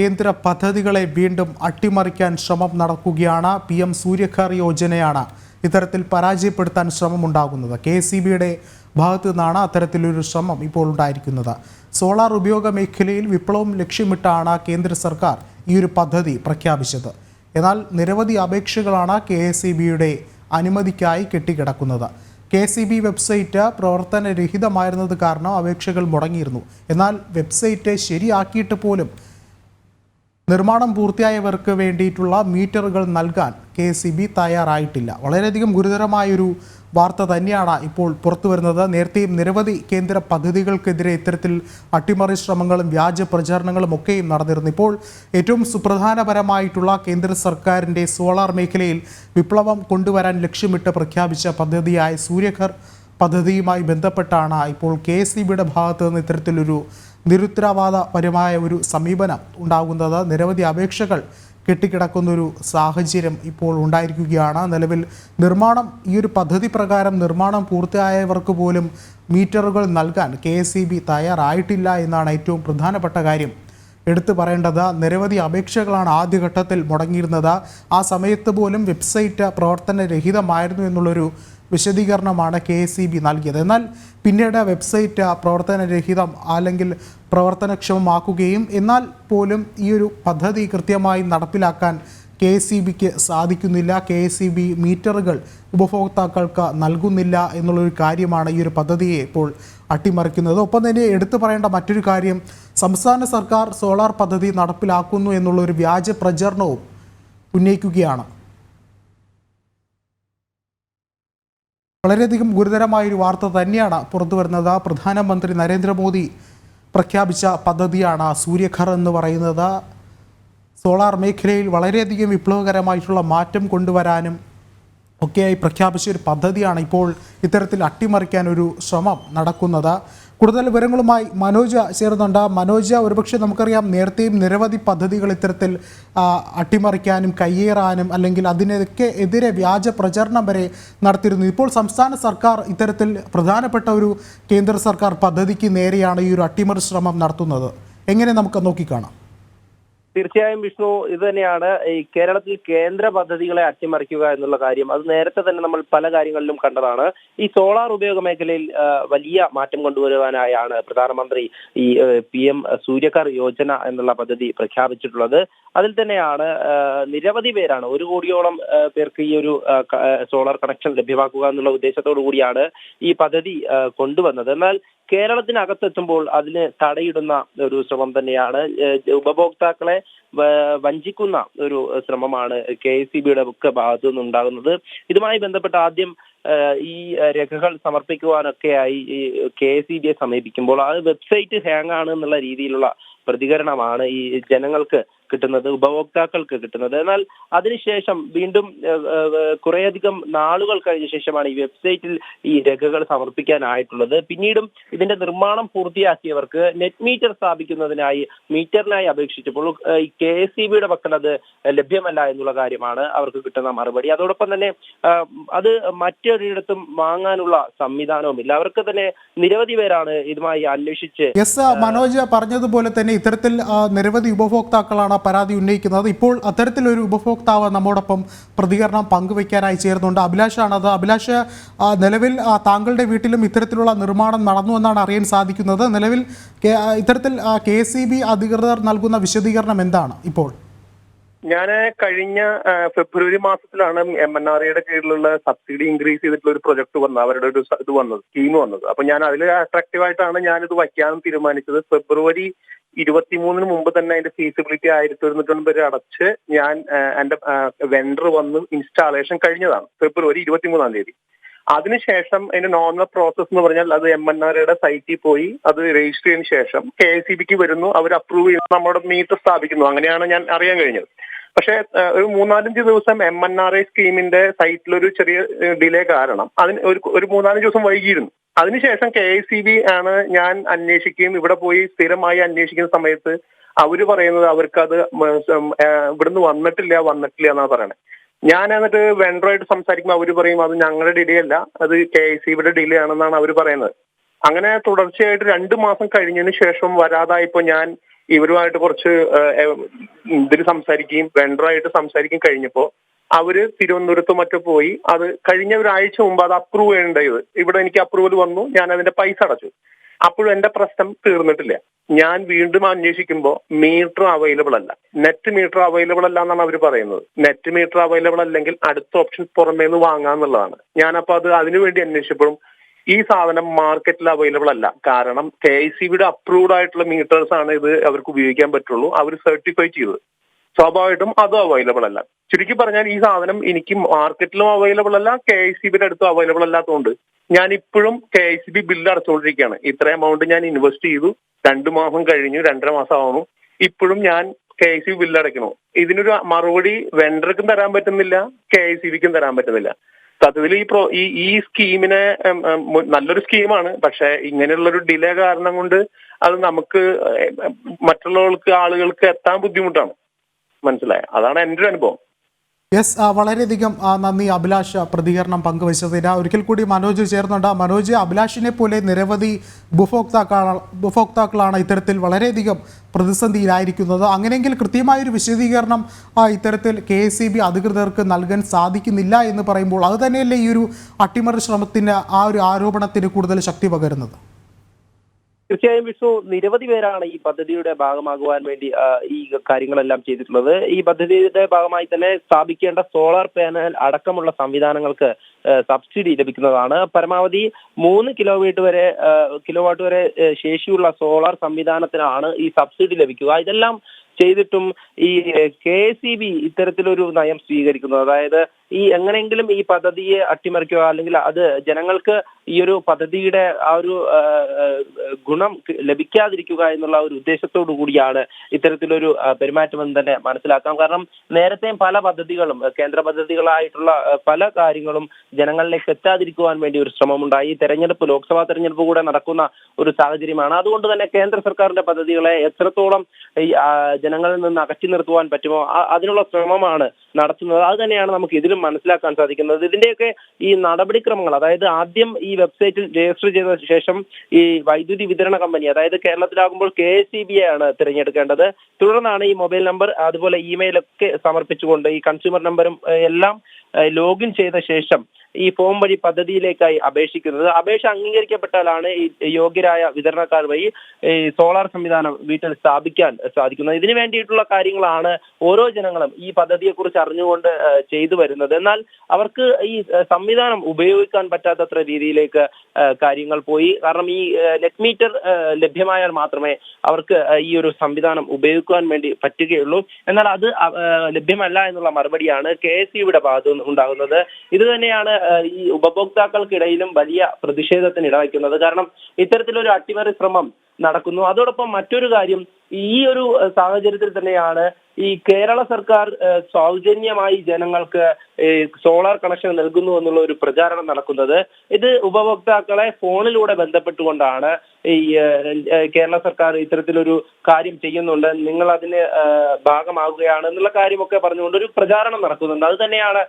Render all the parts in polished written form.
കേന്ദ്ര പദ്ധതികളെ വീണ്ടും അട്ടിമറിക്കാൻ ശ്രമം നടക്കുകയാണ്. PM സൂര്യഘർ യോജനയാണ് ഇത്തരത്തിൽ പരാജയപ്പെടുത്താൻ ശ്രമമുണ്ടാകുന്നത്. KSEBയുടെ ഭാഗത്തു നിന്നാണ് അത്തരത്തിലൊരു ശ്രമം ഇപ്പോൾ ഉണ്ടായിരിക്കുന്നത്. സോളാർ ഉപയോഗ മേഖലയിൽ വിപ്ലവം ലക്ഷ്യമിട്ടാണ് കേന്ദ്ര സർക്കാർ ഈ ഒരു പദ്ധതി പ്രഖ്യാപിച്ചത്. എന്നാൽ നിരവധി അപേക്ഷകളാണ് KSEBയുടെ അനുമതിക്കായി കെട്ടിക്കിടക്കുന്നത്. KSEB വെബ്സൈറ്റ് പ്രവർത്തനരഹിതമായിരുന്നത് കാരണം അപേക്ഷകൾ മുടങ്ങിയിരുന്നു. എന്നാൽ വെബ്സൈറ്റ് ശരിയാക്കിയിട്ട് പോലും നിർമ്മാണം പൂർത്തിയായവർക്ക് വേണ്ടിയിട്ടുള്ള മീറ്ററുകൾ നൽകാൻ KSEB തയ്യാറായിട്ടില്ല. വളരെയധികം ഗുരുതരമായൊരു വാർത്ത തന്നെയാണ് ഇപ്പോൾ പുറത്തു വരുന്നത്. നേരത്തെയും നിരവധി കേന്ദ്ര പദ്ധതികൾക്കെതിരെ ഇത്തരത്തിൽ അട്ടിമറി ശ്രമങ്ങളും വ്യാജ പ്രചാരണങ്ങളും ഒക്കെയും നടന്നിരുന്നു. ഇപ്പോൾ ഏറ്റവും സുപ്രധാനപരമായിട്ടുള്ള കേന്ദ്ര സർക്കാരിൻ്റെ സോളാർ മേഖലയിൽ വിപ്ലവം കൊണ്ടുവരാൻ ലക്ഷ്യമിട്ട് പ്രഖ്യാപിച്ച പദ്ധതിയായ സൂര്യഘർ പദ്ധതിയുമായി ബന്ധപ്പെട്ടാണ് ഇപ്പോൾ KSEBയുടെ ഭാഗത്തു നിന്ന് ഇത്തരത്തിലൊരു നിരുത്തരവാദപരമായ ഒരു സമീപനം ഉണ്ടാകുന്നത്. നിരവധി അപേക്ഷകൾ കെട്ടിക്കിടക്കുന്നൊരു സാഹചര്യം ഇപ്പോൾ ഉണ്ടായിരിക്കുകയാണ്. നിലവിൽ ഈ ഒരു പദ്ധതി പ്രകാരം നിർമ്മാണം പൂർത്തിയായവർക്ക് പോലും മീറ്ററുകൾ നൽകാൻ KSEB തയ്യാറായിട്ടില്ല എന്നാണ് ഏറ്റവും പ്രധാനപ്പെട്ട കാര്യം എടുത്തു പറയേണ്ടത്. നിരവധി അപേക്ഷകളാണ് ആദ്യഘട്ടത്തിൽ മുടങ്ങിയിരുന്നത്. ആ സമയത്ത് പോലും വെബ്സൈറ്റ് പ്രവർത്തനരഹിതമായിരുന്നു എന്നുള്ളൊരു വിശദീകരണമാണ് KSEB നൽകിയത്. എന്നാൽ പിന്നീട് വെബ്സൈറ്റ് പ്രവർത്തനരഹിതം അല്ലെങ്കിൽ പ്രവർത്തനക്ഷമമാക്കുകയും എന്നാൽ പോലും ഈ ഒരു പദ്ധതി കൃത്യമായി നടപ്പിലാക്കാൻ KSEBക്ക് സാധിക്കുന്നില്ല. KSEB മീറ്ററുകൾ ഉപഭോക്താക്കൾക്ക് നൽകുന്നില്ല എന്നുള്ളൊരു കാര്യമാണ് ഈ ഒരു പദ്ധതിയെ ഇപ്പോൾ അട്ടിമറിക്കുന്നത്. ഒപ്പം തന്നെ എടുത്തു പറയേണ്ട മറ്റൊരു കാര്യം, സംസ്ഥാന സർക്കാർ സോളാർ പദ്ധതി നടപ്പിലാക്കുന്നു എന്നുള്ളൊരു വ്യാജ പ്രചരണവും ഉന്നയിക്കുകയാണ്. വളരെയധികം ഗുരുതരമായൊരു വാർത്ത തന്നെയാണ് പുറത്തു വരുന്നത്. പ്രധാനമന്ത്രി നരേന്ദ്രമോദി പ്രഖ്യാപിച്ച പദ്ധതിയാണ് സൂര്യഘർ എന്ന് പറയുന്നത്. സോളാർ മേഖലയിൽ വളരെയധികം വിപ്ലവകരമായിട്ടുള്ള മാറ്റം കൊണ്ടുവരാനും ഒക്കെയായി പ്രഖ്യാപിച്ച ഒരു പദ്ധതിയാണ് ഇപ്പോൾ ഇത്തരത്തിൽ അട്ടിമറിക്കാൻ ഒരു ശ്രമം നടക്കുന്നത്. കൂടുതൽ വിവരങ്ങളുമായി മനോജ് ചേർന്നുണ്ട്. മനോജ്, ഒരുപക്ഷെ നമുക്കറിയാം നേരത്തെയും നിരവധി പദ്ധതികൾ ഇത്തരത്തിൽ അട്ടിമറിക്കാനും കയ്യേറാനും അല്ലെങ്കിൽ അതിനൊക്കെ എതിരെ വ്യാജ പ്രചരണം വരെ നടത്തിയിരുന്നു. ഇപ്പോൾ സംസ്ഥാന സർക്കാർ ഇത്തരത്തിൽ പ്രധാനപ്പെട്ട ഒരു കേന്ദ്ര സർക്കാർ പദ്ധതിക്ക് നേരെയാണ് ഈ ഒരു അട്ടിമറി ശ്രമം നടത്തുന്നത്. എങ്ങനെ നമുക്ക് നോക്കിക്കാണാം? തീർച്ചയായും വിഷ്ണു, ഇത് തന്നെയാണ് ഈ കേരളത്തിൽ കേന്ദ്ര പദ്ധതികളെ അട്ടിമറിക്കുക എന്നുള്ള കാര്യം. അത് നേരത്തെ തന്നെ നമ്മൾ പല കാര്യങ്ങളിലും കണ്ടതാണ്. ഈ സോളാർ ഉപയോഗ മേഖലയിൽ വലിയ മാറ്റം കൊണ്ടുവരുവാനായാണ് പ്രധാനമന്ത്രി ഈ PM സൂര്യഘർ യോജന എന്നുള്ള പദ്ധതി പ്രഖ്യാപിച്ചിട്ടുള്ളത്. അതിൽ തന്നെയാണ് നിരവധി പേരാണ്, 1 കോടിയോളം പേർക്ക് ഈ ഒരു സോളാർ കണക്ഷൻ ലഭ്യമാക്കുക എന്നുള്ള ഉദ്ദേശത്തോടു കൂടിയാണ് ഈ പദ്ധതി കൊണ്ടുവന്നത്. എന്നാൽ കേരളത്തിനകത്തെത്തുമ്പോൾ അതിന് തടയിടുന്ന ഒരു ശ്രമം തന്നെയാണ്, ഉപഭോക്താക്കളെ വഞ്ചിക്കുന്ന ഒരു ശ്രമമാണ് KSEBയുടെ ഒക്കെ ഭാഗത്തു നിന്നുണ്ടാകുന്നത്. ഇതുമായി ബന്ധപ്പെട്ട് ആദ്യം ഈ രേഖകൾ സമർപ്പിക്കുവാനൊക്കെയായി ഈ KSEBയെ സമീപിക്കുമ്പോൾ അത് വെബ്സൈറ്റ് ഹാങ് ആണ് എന്നുള്ള രീതിയിലുള്ള പ്രതികരണമാണ് ഈ ജനങ്ങൾക്ക് കിട്ടുന്നത്, ഉപഭോക്താക്കൾക്ക് കിട്ടുന്നത്. എന്നാൽ അതിനുശേഷം വീണ്ടും കുറേയധികം നാളുകൾ കഴിഞ്ഞ ശേഷമാണ് ഈ വെബ്സൈറ്റിൽ ഈ രേഖകൾ സമർപ്പിക്കാനായിട്ടുള്ളത്. പിന്നീടും ഇതിന്റെ നിർമ്മാണം പൂർത്തിയാക്കിയവർക്ക് നെറ്റ് മീറ്റർ സ്ഥാപിക്കുന്നതിനായി മീറ്ററിനായി അപേക്ഷിച്ചപ്പോൾ ഈ KSEBയുടെ പക്കൽ അത് ലഭ്യമല്ല എന്നുള്ള കാര്യമാണ് അവർക്ക് കിട്ടുന്ന മറുപടി. അതോടൊപ്പം തന്നെ അത് മറ്റൊരിടത്തും വാങ്ങാനുള്ള സംവിധാനവുമില്ല. അവർക്ക് തന്നെ നിരവധി പേരാണ് ഇതുമായി അന്വേഷിച്ച്. മനോജ് പറഞ്ഞതുപോലെ തന്നെ ഇത്തരത്തിൽ നിരവധി ഉപഭോക്താക്കളാണ് പരാതി ഉന്നയിക്കുന്നത്. ഇപ്പോൾ അത്തരത്തിലൊരു ഉപഭോക്താവ് നമ്മോടൊപ്പം പ്രതികരണം പങ്കുവയ്ക്കാനായി ചേർന്നുണ്ട്. അഭിലാഷാണത്. അഭിലാഷ്, നിലവിൽ താങ്കളുടെ വീട്ടിലും ഇത്തരത്തിലുള്ള നിർമ്മാണം നടന്നു എന്നാണ് അറിയാൻ സാധിക്കുന്നത്. നിലവിൽ ഇത്തരത്തിൽ KSEB അധികൃതർ നൽകുന്ന വിശദീകരണം എന്താണ് ഇപ്പോൾ? ഞാൻ കഴിഞ്ഞ ഫെബ്രുവരി മാസത്തിലാണ് MNREയുടെ കീഴിലുള്ള സബ്സിഡി ഇൻക്രീസ് ചെയ്തിട്ടുള്ള ഒരു പ്രൊജക്ട് വന്നത്, അവരുടെ ഒരു ഇത് വന്നത്, സ്കീം വന്നത്. അപ്പൊ ഞാൻ അതിൽ അട്രാക്റ്റീവായിട്ടാണ് ഞാനിത് വയ്ക്കാനും തീരുമാനിച്ചത്. ഫെബ്രുവരി 23 മുമ്പ് തന്നെ അതിന്റെ ഫീസിബിലിറ്റി 1190 രൂപ അടച്ച് ഞാൻ എന്റെ വെണ്ടർ വന്ന് ഇൻസ്റ്റാളേഷൻ കഴിഞ്ഞതാണ് ഫെബ്രുവരി 23 അതിനുശേഷം അതിന്റെ നോർമൽ പ്രോസസ് എന്ന് പറഞ്ഞാൽ അത് MNREയുടെ സൈറ്റിൽ പോയി അത് രജിസ്റ്റർ ചെയ്തതിനു ശേഷം KSEBക്ക് വരുന്നു, അവർ അപ്രൂവ് ചെയ്യുന്നു, നമ്മുടെ മീറ്റർ സ്ഥാപിക്കുന്നു. അങ്ങനെയാണ് ഞാൻ അറിയാൻ കഴിഞ്ഞത്. പക്ഷെ ഒരു 3-4 ദിവസം MNRE സ്കീമിന്റെ സൈറ്റിൽ ഒരു ചെറിയ ഡിലേ കാരണം അതിന് ഒരു 3-4 ദിവസം വൈകിയിരുന്നു. അതിനുശേഷം KSEB ആണ് ഞാൻ അന്വേഷിക്കുകയും ഇവിടെ പോയി സ്ഥിരമായി അന്വേഷിക്കുന്ന സമയത്ത് അവര് പറയുന്നത് അവർക്കത് ഇവിടുന്ന് വന്നിട്ടില്ല എന്നാണ് പറയണത്. ഞാൻ എന്നിട്ട് വെണ്ടറുമായിട്ട് സംസാരിക്കുമ്പോൾ അവര് പറയും അത് ഞങ്ങളുടെ ഡിലേ അല്ല, അത് KSEBയുടെ ഡിലേ ആണെന്നാണ് അവർ പറയുന്നത്. അങ്ങനെ തുടർച്ചയായിട്ട് 2 മാസം കഴിഞ്ഞതിന് ശേഷം വരാതായപ്പോ ഞാൻ ഇവരുമായിട്ട് കുറച്ച് ഇതിൽ സംസാരിക്കുകയും വെണ്ടറുമായിട്ട് സംസാരിക്കുകയും കഴിഞ്ഞപ്പോ അവര് തിരുവനന്തപുരത്ത് മറ്റോ പോയി അത് കഴിഞ്ഞ ഒരാഴ്ച മുമ്പ് അത് അപ്രൂവ് ചെയ്യേണ്ടത്. ഇവിടെ എനിക്ക് അപ്രൂവൽ വന്നു, ഞാൻ അതിന്റെ പൈസ അടച്ചു. അപ്പോഴും എന്റെ പ്രശ്നം തീർന്നിട്ടില്ല. ഞാൻ വീണ്ടും അന്വേഷിക്കുമ്പോൾ മീറ്റർ അവൈലബിൾ അല്ല, നെറ്റ് മീറ്റർ അവൈലബിൾ അല്ല എന്നാണ് അവർ പറയുന്നത്. നെറ്റ് മീറ്റർ അവൈലബിൾ അല്ലെങ്കിൽ അടുത്ത ഓപ്ഷൻ പുറമേന്ന് വാങ്ങാന്നുള്ളതാണ്. ഞാനപ്പോ അതിനുവേണ്ടി അന്വേഷിച്ചപ്പോഴും ഈ സാധനം മാർക്കറ്റിൽ അവൈലബിൾ അല്ല. കാരണം KICBയുടെ അപ്രൂവ്ഡ് ആയിട്ടുള്ള മീറ്റേഴ്സ് ആണ് ഇത് അവർക്ക് ഉപയോഗിക്കാൻ പറ്റുള്ളൂ, അവർ സർട്ടിഫൈ ചെയ്തത്. സ്വാഭാവികമായിട്ടും അതും അവൈലബിൾ അല്ല. ചുരുക്കി പറഞ്ഞാൽ ഈ സാധനം എനിക്ക് മാർക്കറ്റിലും അവൈലബിൾ അല്ല, KICBയുടെ അടുത്തും അവൈലബിൾ അല്ലാത്തതുകൊണ്ട് ഞാൻ ഇപ്പോഴും KICB ബില്ല് അടച്ചുകൊണ്ടിരിക്കുകയാണ്. ഇത്ര എമൗണ്ട് ഞാൻ ഇൻവെസ്റ്റ് ചെയ്തു, 2 മാസം കഴിഞ്ഞു, 2.5 മാസം ആവുന്നു, ഇപ്പോഴും ഞാൻ KICB ബില്ല് അടയ്ക്കണു. ഇതിനൊരു മറുപടി വെണ്ടർക്കും തരാൻ പറ്റുന്നില്ല, KICBക്കും തരാൻ പറ്റുന്നില്ല. സത്യത്തിൽ ഈ സ്കീമിനെ നല്ലൊരു സ്കീമാണ്, പക്ഷെ ഇങ്ങനെയുള്ളൊരു ഡിലേ കാരണം കൊണ്ട് അത് നമുക്ക് ആളുകൾക്ക് എത്താൻ ബുദ്ധിമുട്ടാണ്. മനസ്സിലായ? അതാണ് എൻ്റെ ഒരു അനുഭവം. യെസ്, വളരെയധികം നന്ദി അഭിലാഷ് പ്രതികരണം ഒരിക്കൽ കൂടി മനോജ് ചേർന്നുണ്ട്. മനോജ്, അഭിലാഷിനെ പോലെ നിരവധി ഉപഭോക്താക്കളാണ് ഇത്തരത്തിൽ വളരെയധികം പ്രതിസന്ധിയിലായിരിക്കുന്നത്. അങ്ങനെയെങ്കിൽ കൃത്യമായൊരു വിശദീകരണം ഇത്തരത്തിൽ KICB അധികൃതർക്ക് നൽകാൻ സാധിക്കുന്നില്ല എന്ന് പറയുമ്പോൾ അത് തന്നെയല്ലേ ഈ ഒരു അട്ടിമറി ശ്രമത്തിന് ഒരു ആരോപണത്തിന് കൂടുതൽ ശക്തി പകരുന്നത്? തീർച്ചയായും വിഷ്ണു, നിരവധി പേരാണ് ഈ പദ്ധതിയുടെ ഭാഗമാകുവാൻ വേണ്ടി ഈ കാര്യങ്ങളെല്ലാം ചെയ്തിട്ടുള്ളത്. ഈ പദ്ധതിയുടെ ഭാഗമായി തന്നെ സ്ഥാപിക്കേണ്ട സോളാർ പാനൽ അടക്കമുള്ള സംവിധാനങ്ങൾക്ക് സബ്സിഡി ലഭിക്കുന്നതാണ്. പരമാവധി 3 കിലോവാട്ട് വരെ ശേഷിയുള്ള സോളാർ സംവിധാനത്തിനാണ് ഈ സബ്സിഡി ലഭിക്കുക. ഇതെല്ലാം ചെയ്തിട്ടും ഈ KICB ഇത്തരത്തിലൊരു നയം സ്വീകരിക്കുന്നത്, അതായത് എങ്ങനെയെങ്കിലും ഈ പദ്ധതിയെ അട്ടിമറിക്കുക, അല്ലെങ്കിൽ അത് ജനങ്ങൾക്ക് ഈ ഒരു പദ്ധതിയുടെ ആ ഒരു ഗുണം ലഭിക്കാതിരിക്കുക എന്നുള്ള ഒരു ഉദ്ദേശത്തോടു കൂടിയാണ് ഇത്തരത്തിലൊരു പെരുമാറ്റമെന്ന് തന്നെ മനസ്സിലാക്കാം. കാരണം നേരത്തെയും പല പദ്ധതികളും, കേന്ദ്ര പദ്ധതികളായിട്ടുള്ള പല കാര്യങ്ങളും ജനങ്ങളിലേക്ക് എത്താതിരിക്കുവാൻ വേണ്ടി ഒരു ശ്രമമുണ്ടായി. ലോക്സഭാ തെരഞ്ഞെടുപ്പ് കൂടെ നടക്കുന്ന ഒരു സാഹചര്യമാണ്. അതുകൊണ്ട് തന്നെ കേന്ദ്ര സർക്കാരിന്റെ പദ്ധതികളെ എത്രത്തോളം ജനങ്ങളിൽ നിന്ന് അകറ്റി നിർത്തുവാൻ പറ്റുമോ അതിനുള്ള ശ്രമമാണ് നടത്തുന്നത്. അത് തന്നെയാണ് നമുക്ക് ഇതിലും മനസ്സിലാക്കാൻ സാധിക്കുന്നത്. ഇതിന്റെയൊക്കെ ഈ നടപടിക്രമങ്ങൾ, അതായത് ആദ്യം ഈ വെബ്സൈറ്റിൽ രജിസ്റ്റർ ചെയ്ത ശേഷം ഈ വൈദ്യുതി വിതരണ കമ്പനി, അതായത് കേരളത്തിലാകുമ്പോൾ KICBയെ ആണ് തിരഞ്ഞെടുക്കേണ്ടത്. തുടർന്നാണ് ഈ മൊബൈൽ നമ്പർ അതുപോലെ ഇമെയിലൊക്കെ സമർപ്പിച്ചുകൊണ്ട് ഈ കൺസ്യൂമർ നമ്പറും എല്ലാം ലോഗിൻ ചെയ്ത ശേഷം ഈ ഫോം വഴി പദ്ധതിയിലേക്കായി അപേക്ഷിക്കുന്നത്. അപേക്ഷ അംഗീകരിക്കപ്പെട്ടാലാണ് ഈ യോഗ്യരായ വിതരണക്കാർ വഴി ഈ സോളാർ സംവിധാനം വീട്ടിൽ സ്ഥാപിക്കാൻ സാധിക്കുന്നത്. ഇതിനു വേണ്ടിയിട്ടുള്ള കാര്യങ്ങളാണ് ഓരോ ജനങ്ങളും ഈ പദ്ധതിയെക്കുറിച്ച് അറിഞ്ഞുകൊണ്ട് ചെയ്തു വരുന്നത്. എന്നാൽ അവർക്ക് ഈ സംവിധാനം ഉപയോഗിക്കാൻ പറ്റാത്തത്ര രീതിയിലേക്ക് കാര്യങ്ങൾ പോയി. കാരണം ഈ നെറ്റ് മീറ്റർ ലഭ്യമായാൽ മാത്രമേ അവർക്ക് ഈ ഒരു സംവിധാനം ഉപയോഗിക്കുവാൻ വേണ്ടി പറ്റുകയുള്ളൂ. എന്നാൽ അത് ലഭ്യമല്ല എന്നുള്ള മറുപടിയാണ് KICBയുടെ ഭാഗത്തു നിന്ന് ഉണ്ടാകുന്നത്. ഇത് തന്നെയാണ് ഈ ഉപഭോക്താക്കൾക്കിടയിലും വലിയ പ്രതിഷേധത്തിന് ഇടവയ്ക്കുന്നത്. കാരണം ഇത്തരത്തിലൊരു അട്ടിമറി ശ്രമം നടക്കുന്നു. അതോടൊപ്പം മറ്റൊരു കാര്യം, ഈ ഒരു സാഹചര്യത്തിൽ തന്നെയാണ് ഈ കേരള സർക്കാർ സൗജന്യമായി ജനങ്ങൾക്ക് സോളാർ കണക്ഷൻ നൽകുന്നു എന്നുള്ള ഒരു പ്രചാരണം നടക്കുന്നത്. ഇത് ഉപഭോക്താക്കളെ ഫോണിലൂടെ ബന്ധപ്പെട്ടുകൊണ്ടാണ് ഈ കേരള സർക്കാർ ഇത്തരത്തിലൊരു കാര്യം ചെയ്യുന്നുണ്ട്, നിങ്ങൾ അതിന് ഭാഗമാകുകയാണ് എന്നുള്ള കാര്യമൊക്കെ പറഞ്ഞുകൊണ്ട് ഒരു പ്രചാരണം നടക്കുന്നുണ്ട്. അത് തന്നെയാണ്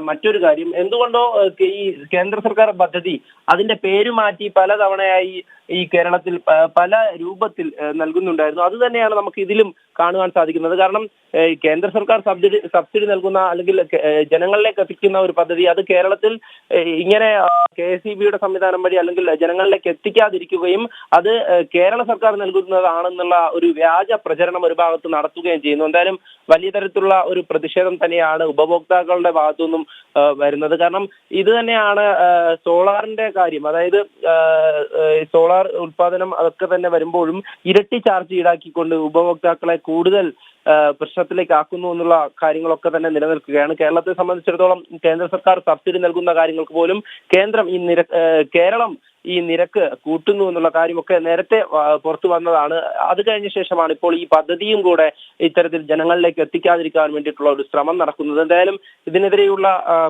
മറ്റൊരു കാര്യം. എന്തുകൊണ്ടോ ഈ കേന്ദ്ര സർക്കാർ പദ്ധതി അതിന്റെ പേര് മാറ്റി പലതവണയായി ഈ കേരളത്തിൽ പല രൂപത്തിൽ നൽകുന്നുണ്ടായിരുന്നു. അത് തന്നെയാണ് നമുക്ക് ഇതിലും കാണുവാൻ സാധിക്കുന്നത്. കാരണം കേന്ദ്ര സർക്കാർ സബ്സിഡി നൽകുന്ന അല്ലെങ്കിൽ ജനങ്ങളിലേക്ക് എത്തിക്കുന്ന ഒരു പദ്ധതി അത് കേരളത്തിൽ ഇങ്ങനെ KICBയുടെ സംവിധാനം വഴി അല്ലെങ്കിൽ ജനങ്ങളിലേക്ക് എത്തിക്കാതിരിക്കുകയും അത് കേരള സർക്കാർ നൽകുന്നതാണെന്നുള്ള ഒരു വ്യാജ പ്രചരണം ഒരു ഭാഗത്ത് നടത്തുകയും ചെയ്യുന്നു. എന്തായാലും വലിയ തരത്തിലുള്ള ഒരു പ്രതിഷേധം തന്നെയാണ് ഉപഭോക്താക്കളുടെ ഭാഗത്തുനിന്നും വരുന്നത്. കാരണം ഇത് തന്നെയാണ് സോളാറിന്റെ കാര്യം, അതായത് സോളാർ ഉൽപാദനം അതൊക്കെ തന്നെ വരുമ്പോഴും ഇരട്ടി ചാർജ് ഈടാക്കിക്കൊണ്ട് ഉപഭോക്താക്കളെ കൂടുതൽ പ്രശ്നത്തിലേക്ക് ആക്കുന്നു എന്നുള്ള കാര്യങ്ങളൊക്കെ തന്നെ നിലനിൽക്കുകയാണ്. കേരളത്തെ സംബന്ധിച്ചിടത്തോളം കേന്ദ്ര സർക്കാർ സബ്സിഡി നൽകുന്ന കാര്യങ്ങൾക്ക് പോലും കേരളം ഈ നിരക്ക് കൂട്ടുന്നു എന്നുള്ള കാര്യമൊക്കെ നേരത്തെ പുറത്തു വന്നതാണ്. അത് കഴിഞ്ഞ ശേഷമാണ് ഇപ്പോൾ ഈ പദ്ധതിയും കൂടെ ഇത്തരത്തിൽ ജനങ്ങളിലേക്ക് എത്തിക്കാതിരിക്കാൻ വേണ്ടിയിട്ടുള്ള ഒരു ശ്രമം നടക്കുന്നത്. എന്തായാലും ഇതിനെതിരെയുള്ള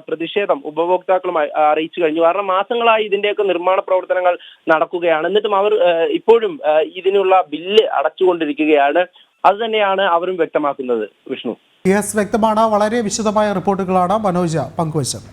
പ്രതിഷേധം ഉപഭോക്താക്കളുമായി അറിയിച്ചു കഴിഞ്ഞു. കാരണം മാസങ്ങളായി ഇതിന്റെയൊക്കെ നിർമ്മാണ പ്രവർത്തനങ്ങൾ നടക്കുകയാണ്. എന്നിട്ടും അവർ ഇപ്പോഴും ഇതിനുള്ള ബില്ല് അടച്ചുകൊണ്ടിരിക്കുകയാണ്. അത് തന്നെയാണ് അവരും വ്യക്തമാക്കുന്നത്. വിഷ്ണു, യെസ്, വ്യക്തമാണ്. വളരെ വിശദമായ റിപ്പോർട്ടുകളാണ് മനോജ് പങ്കുവച്ചത്.